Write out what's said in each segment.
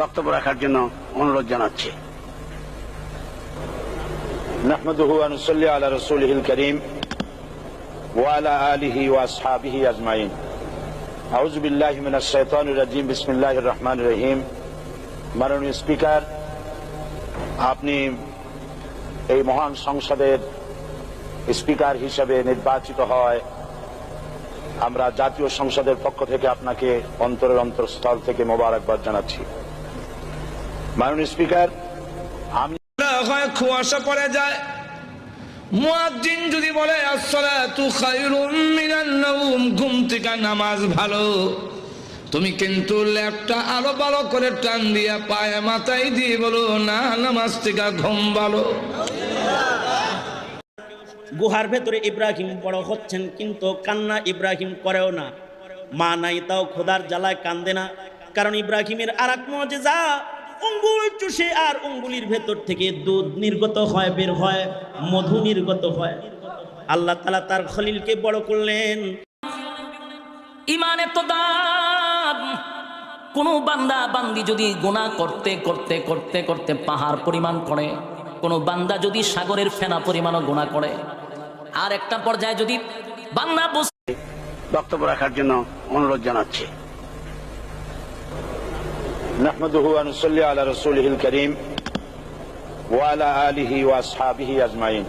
বক্তব্য রাখার জন্য অনুরোধ জানাচ্ছি। নাহমাদুহু ওয়া নুসাল্লি আলা রাসূলিহিল কারীম ওয়া আলা আলিহি ওয়া আসহাবিহি আজমাইন। আউযু বিল্লাহি মিনাশ শাইতানির রাজীম। বিসমিল্লাহির রহমানির রহিম। মাননীয় স্পিকার, আপনি এই মহান সংসদের স্পিকার হিসেবে নির্বাচিত হয় আমরা জাতীয় সংসদের পক্ষ থেকে আপনাকে অন্তরের অন্তঃস্থল থেকে মোবারকবাদ জানাচ্ছি। মাননীয় স্পিকার, আমি কুয়াশা পড়ে যায়, মুয়াজ্জিন যদি বলে আসসালাতু খায়রুম মিনান নাওম, ঘুম থেকে নামাজ ভালো, তুমি কিন্তু ল্যাপটা আলো ভালো করে টান দিয়া পায়ে মাথায় দিয়ে বলো না, নামাজ থেকে ঘুম ভালো। গুহার ভেতরে ইব্রাহিম বড় হচ্ছেন, কিন্তু কান্না ইব্রাহিম করেও না। মা নাই তাও খোদার জ্বালায় কান্দে না, কারণ ইব্রাহিমের আর এক মুজিজা, আঙ্গুল চুষে আর আঙ্গুলির ভেতর থেকে দুধ নির্গত হয়, বের হয়, মধু নির্গত হয়। আল্লাহ তাআলা তার খলিলকে বড় করলেন। ইমানের তো দাম। কোন বান্দা বান্দি যদি গুনাহ করতে করতে করতে করতে পাহাড় পরিমাণ করে, কোন বান্দা যদি সাগরের ফেনা পরিমাণও গুনাহ করে, আর একটা পর্যায়ে যদি বান্দা বক্তব্য রাখার জন্য অনুরোধ জানাচ্ছি। নাহমাদুহু ওয়া নুসাল্লি আলা রাসূলিহিল কারীম ওয়া আলা আলিহি ওয়া আসহাবিহি আজমাইন।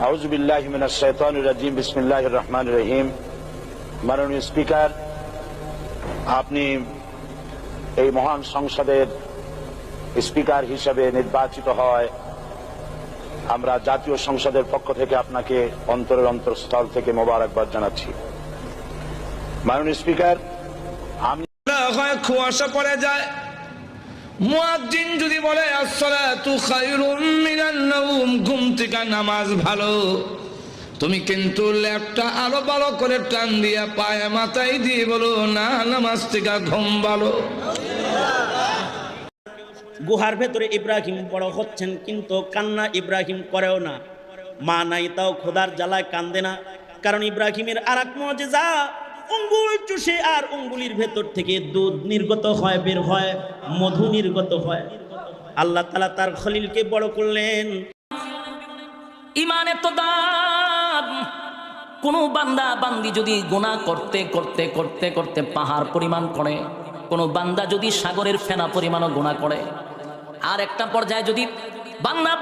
আউযু বিল্লাহি মিনাশ শাইতানির রাজীম। বিসমিল্লাহির রহমানির রহিম। মাননীয় স্পিকার, আপনি এই মহান সংসদের স্পিকার হিসেবে নির্বাচিত হয় আমরা জাতীয় সংসদের পক্ষ থেকে আপনাকে অন্তরের অন্তঃস্থল থেকে মোবারকবাদ জানাচ্ছি। মাননীয় স্পিকার, আমি কুয়াশা পড়ে যায়, মুয়াজ্জিন যদি বলে আসসালাতু খায়রুম মিনান নাওম, ঘুম থেকে নামাজ ভালো, তুমি কিন্তু ল্যাপটা আলো ভালো করে টান দিয়া পায়ে মাথায় দিয়ে বলো না, নামাজ থেকে ঘুম ভালো। গুহার ভেতরে ইব্রাহিম বড় হচ্ছেন, কিন্তু কান্না ইব্রাহিম করেও না। মা নাই তাও খোদার জ্বালায় কান্দে না, কারণ ইব্রাহিমের আর এক মুজিজা, আঙ্গুল চুষে আর আঙ্গুলির ভেতর থেকে দুধ নির্গত হয়, বের হয়, মধু নির্গত হয়। আল্লাহ তাআলা তার খলিলকে বড় করলেন। ইমানের তো দাম। কোন বান্দা বান্দি যদি গুনাহ করতে করতে করতে করতে পাহাড় পরিমাণ করে, কোন বান্দা যদি সাগরের ফেনা পরিমাণও গুনাহ করে, আর একটা পর্যায়ে যদি বান্দা